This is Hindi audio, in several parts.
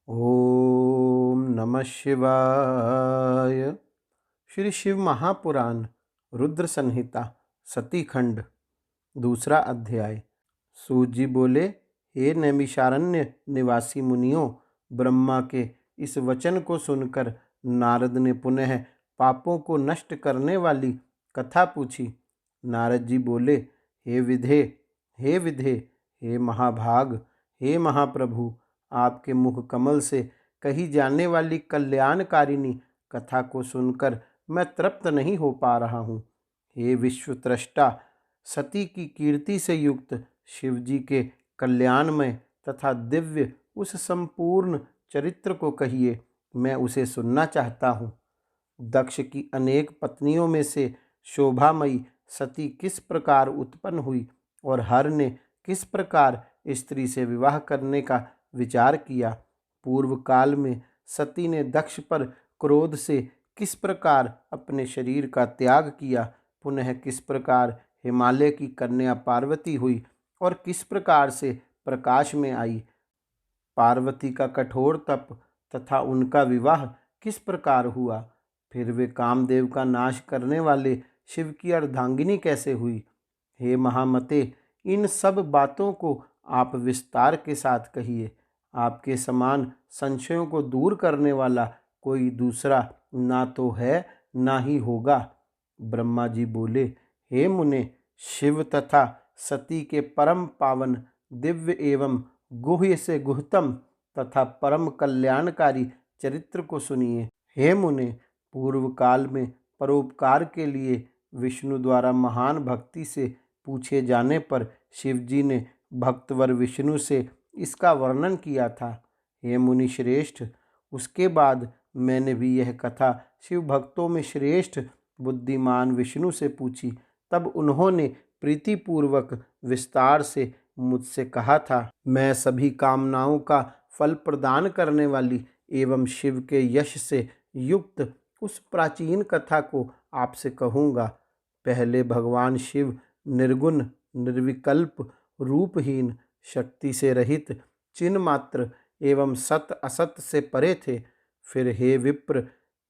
ओम नमः शिवाय। श्री शिव महापुराण रुद्र संहिता सती खंड दूसरा अध्याय। सूत जी बोले, हे नैमिषारण्य निवासी मुनियों, ब्रह्मा के इस वचन को सुनकर नारद ने पुनः पापों को नष्ट करने वाली कथा पूछी। नारद जी बोले, हे विधे, हे विधे, हे महाभाग, हे महाप्रभु, आपके मुख कमल से कही जाने वाली कल्याणकारिणी कथा को सुनकर मैं तृप्त नहीं हो पा रहा हूँ। हे विश्वत्रष्टा, सती की कीर्ति से युक्त शिवजी के कल्याणमय तथा दिव्य उस संपूर्ण चरित्र को कहिए, मैं उसे सुनना चाहता हूँ। दक्ष की अनेक पत्नियों में से शोभामयी सती किस प्रकार उत्पन्न हुई और हर ने किस प्रकार स्त्री से विवाह करने का विचार किया। पूर्व काल में सती ने दक्ष पर क्रोध से किस प्रकार अपने शरीर का त्याग किया, पुनः किस प्रकार हिमालय की कन्या पार्वती हुई और किस प्रकार से प्रकाश में आई। पार्वती का कठोर तप तथा उनका विवाह किस प्रकार हुआ। फिर वे कामदेव का नाश करने वाले शिव की अर्धांगिनी कैसे हुई। हे महामते, इन सब बातों को आप विस्तार के साथ कहिए। आपके समान संशयों को दूर करने वाला कोई दूसरा ना तो है ना ही होगा। ब्रह्मा जी बोले, हे मुने, शिव तथा सती के परम पावन दिव्य एवं गुह्य से गुह्यतम तथा परम कल्याणकारी चरित्र को सुनिए। हे मुने, पूर्व काल में परोपकार के लिए विष्णु द्वारा महान भक्ति से पूछे जाने पर शिवजी ने भक्तवर विष्णु से इसका वर्णन किया था। हे मुनि श्रेष्ठ, उसके बाद मैंने भी यह कथा शिव भक्तों में श्रेष्ठ बुद्धिमान विष्णु से पूछी। तब उन्होंने प्रीतिपूर्वक विस्तार से मुझसे कहा था, मैं सभी कामनाओं का फल प्रदान करने वाली एवं शिव के यश से युक्त उस प्राचीन कथा को आपसे कहूँगा। पहले भगवान शिव निर्गुण, निर्विकल्प, रूपहीन, शक्ति से रहित, चिन्ह मात्र एवं सत असत से परे थे। फिर हे विप्र,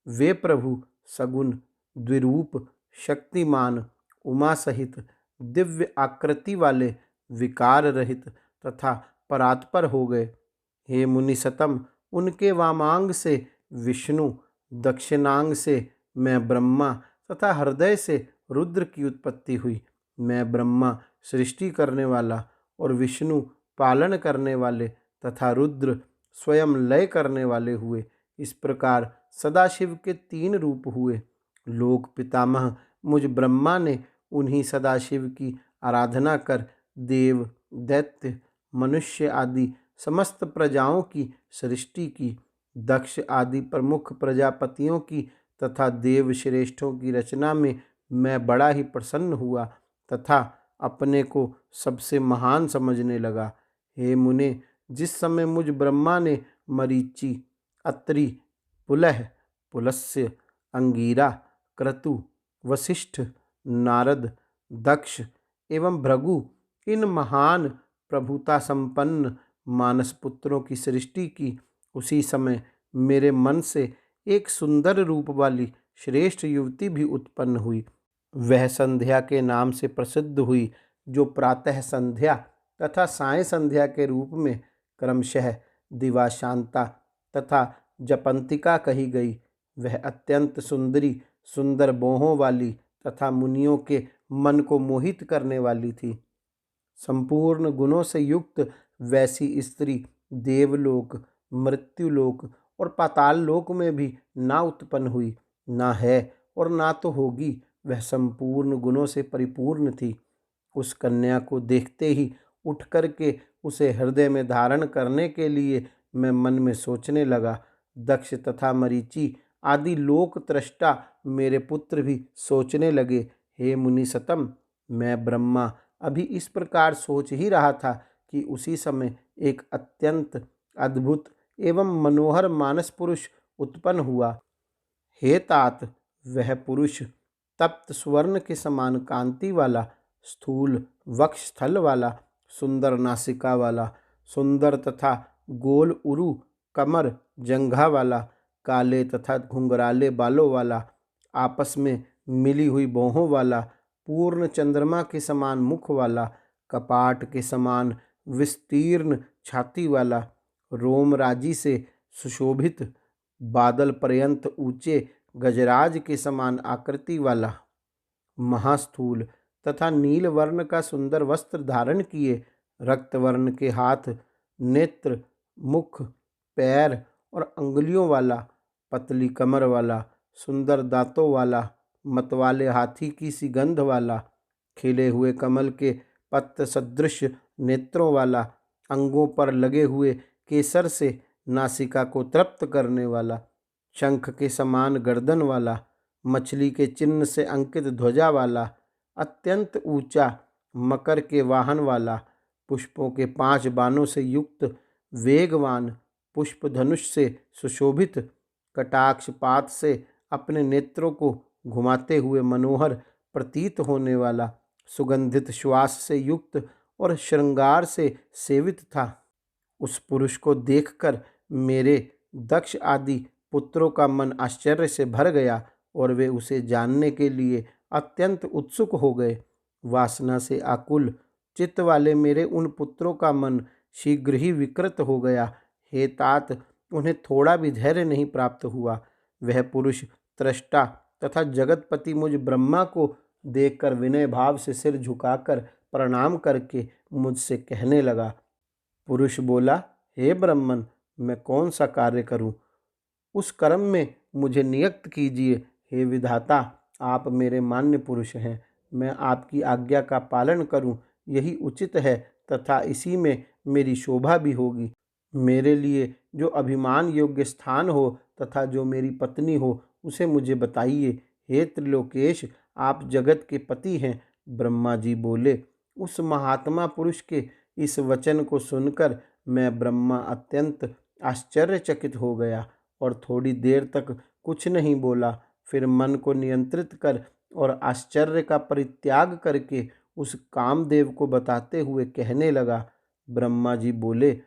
वे प्रभु सगुण, द्विरूप, शक्तिमान, उमा सहित दिव्य आकृति वाले, विकार रहित तथा परात्पर हो गए। हे मुनि सतम, उनके वामांग से विष्णु, दक्षिणांग से मैं ब्रह्मा तथा हृदय से रुद्र की उत्पत्ति हुई। मैं ब्रह्मा सृष्टि करने वाला और विष्णु पालन करने वाले तथा रुद्र स्वयं लय करने वाले हुए। इस प्रकार सदाशिव के 3 रूप हुए। लोक पितामह मुझ ब्रह्मा ने उन्हीं सदाशिव की आराधना कर देव, दैत्य, मनुष्य आदि समस्त प्रजाओं की सृष्टि की। दक्ष आदि प्रमुख प्रजापतियों की तथा देव श्रेष्ठों की रचना में मैं बड़ा ही प्रसन्न हुआ तथा अपने को सबसे महान समझने लगा। हे मुने, जिस समय मुझ ब्रह्मा ने मरीचि, अत्रि, पुलह, पुलस्त्य, अंगीरा, क्रतु, वशिष्ठ, नारद, दक्ष एवं भृगु, इन महान प्रभुता संपन्न मानस पुत्रों की सृष्टि की, उसी समय मेरे मन से एक सुंदर रूप वाली श्रेष्ठ युवती भी उत्पन्न हुई। वह संध्या के नाम से प्रसिद्ध हुई, जो प्रातः संध्या तथा साय संध्या के रूप में क्रमशः दिवाशांता तथा जपंतिका कही गई। वह अत्यंत सुंदरी, सुंदर बोहों वाली तथा मुनियों के मन को मोहित करने वाली थी। संपूर्ण गुणों से युक्त वैसी स्त्री देवलोक, मृत्युलोक और पाताल लोक में भी ना उत्पन्न हुई, ना है और ना तो होगी। वह संपूर्ण गुणों से परिपूर्ण थी। उस कन्या को देखते ही उठ करके उसे हृदय में धारण करने के लिए मैं मन में सोचने लगा। दक्ष तथा मरीचि आदि लोक त्रष्टा मेरे पुत्र भी सोचने लगे। हे मुनि सतम, मैं ब्रह्मा अभी इस प्रकार सोच ही रहा था कि उसी समय एक अत्यंत अद्भुत एवं मनोहर मानस पुरुष उत्पन्न हुआ। हे तात, वह पुरुष तप्त स्वर्ण के समान कांति वाला, स्थूल वक्षस्थल वाला, सुंदर नासिका वाला, सुंदर तथा गोल उरु, कमर जंघा वाला, काले तथा घुंघराले बालों वाला, आपस में मिली हुई भौहों वाला, पूर्ण चंद्रमा के समान मुख वाला, कपाट के समान विस्तीर्ण छाती वाला, रोमराजी से सुशोभित, बादल पर्यंत ऊंचे गजराज के समान आकृति वाला, महास्थूल तथा नील वर्ण का सुंदर वस्त्र धारण किए, रक्त वर्ण के हाथ, नेत्र, मुख, पैर और अंगुलियों वाला, पतली कमर वाला, सुंदर दांतों वाला, मतवाले हाथी की सी गंध वाला, खिले हुए कमल के पत्र सदृश नेत्रों वाला, अंगों पर लगे हुए केसर से नासिका को तृप्त करने वाला, शंख के समान गर्दन वाला, मछली के चिन्ह से अंकित ध्वजा वाला, अत्यंत ऊंचा, मकर के वाहन वाला, पुष्पों के 5 बाणों से युक्त, वेगवान, पुष्प धनुष से सुशोभित, कटाक्षपात से अपने नेत्रों को घुमाते हुए मनोहर प्रतीत होने वाला, सुगंधित श्वास से युक्त और श्रृंगार से सेवित था। उस पुरुष को देखकर मेरे दक्ष आदि पुत्रों का मन आश्चर्य से भर गया और वे उसे जानने के लिए अत्यंत उत्सुक हो गए। वासना से आकुल चित्त वाले मेरे उन पुत्रों का मन शीघ्र ही विकृत हो गया। हे तात, उन्हें थोड़ा भी धैर्य नहीं प्राप्त हुआ। वह पुरुष त्रष्टा तथा जगतपति मुझ ब्रह्मा को देखकर विनय भाव से सिर झुकाकर प्रणाम करके मुझसे कहने लगा। पुरुष बोला, हे ब्रह्मन, मैं कौन सा कार्य करूं? उस कर्म में मुझे नियुक्त कीजिए। हे विधाता, आप मेरे मान्य पुरुष हैं, मैं आपकी आज्ञा का पालन करूं, यही उचित है तथा इसी में मेरी शोभा भी होगी। मेरे लिए जो अभिमान योग्य स्थान हो तथा जो मेरी पत्नी हो, उसे मुझे बताइए। हे त्रिलोकेश, आप जगत के पति हैं। ब्रह्मा जी बोले। उस महात्मा पुरुष के इस वचन को सुनकर मैं ब्रह्मा अत्यंत आश्चर्यचकित हो गया और थोड़ी देर तक कुछ नहीं बोला। फिर मन को नियंत्रित कर और आश्चर्य का परित्याग करके उस कामदेव को बताते हुए कहने लगा। ब्रह्मा जी बोले,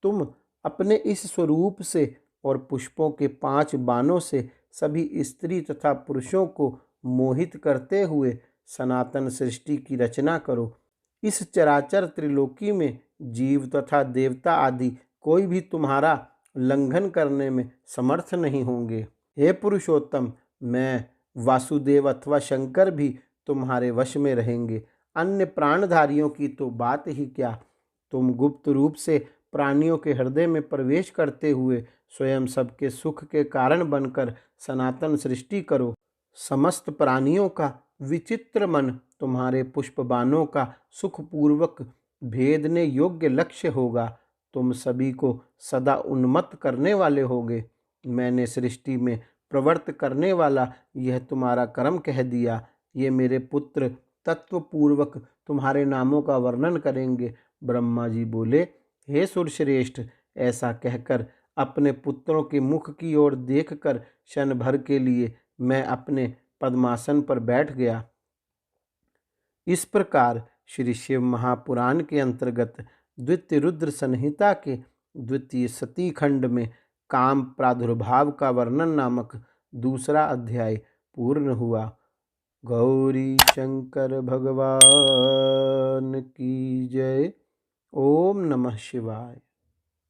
तुम अपने इस स्वरूप से और पुष्पों के 5 बाणों से सभी स्त्री तथा पुरुषों को मोहित करते हुए सनातन सृष्टि की रचना करो। इस चराचर त्रिलोकी में जीव तथा देवता आदि कोई भी तुम्हारा लंघन करने में समर्थ नहीं होंगे। हे पुरुषोत्तम, मैं वासुदेव अथवा शंकर भी तुम्हारे वश में रहेंगे। अन्य प्राणधारियों की तो बात ही क्या। तुम गुप्त रूप से प्राणियों के हृदय में प्रवेश करते हुए स्वयं सबके सुख के कारण बनकर सनातन सृष्टि करो। समस्त प्राणियों का विचित्र मन तुम्हारे पुष्पबाणों का सुखपूर्वक भेदने योग्य लक्ष्य होगा। तुम सभी को सदा उन्मत्त करने वाले होगे। मैंने सृष्टि में प्रवृत्त करने वाला यह तुम्हारा कर्म कह दिया। ये मेरे पुत्र तत्वपूर्वक तुम्हारे नामों का वर्णन करेंगे। ब्रह्मा जी बोले, हे सुरश्रेष्ठ, ऐसा कहकर अपने पुत्रों के मुख की ओर देखकर क्षण भर के लिए मैं अपने पद्मासन पर बैठ गया। इस प्रकार श्री शिव महापुराण के अंतर्गत द्वितीय रुद्र संहिता के द्वितीय सती खंड में काम प्रादुर्भाव का वर्णन नामक दूसरा अध्याय पूर्ण हुआ। गौरी शंकर भगवान की जय। ओम नमः शिवाय।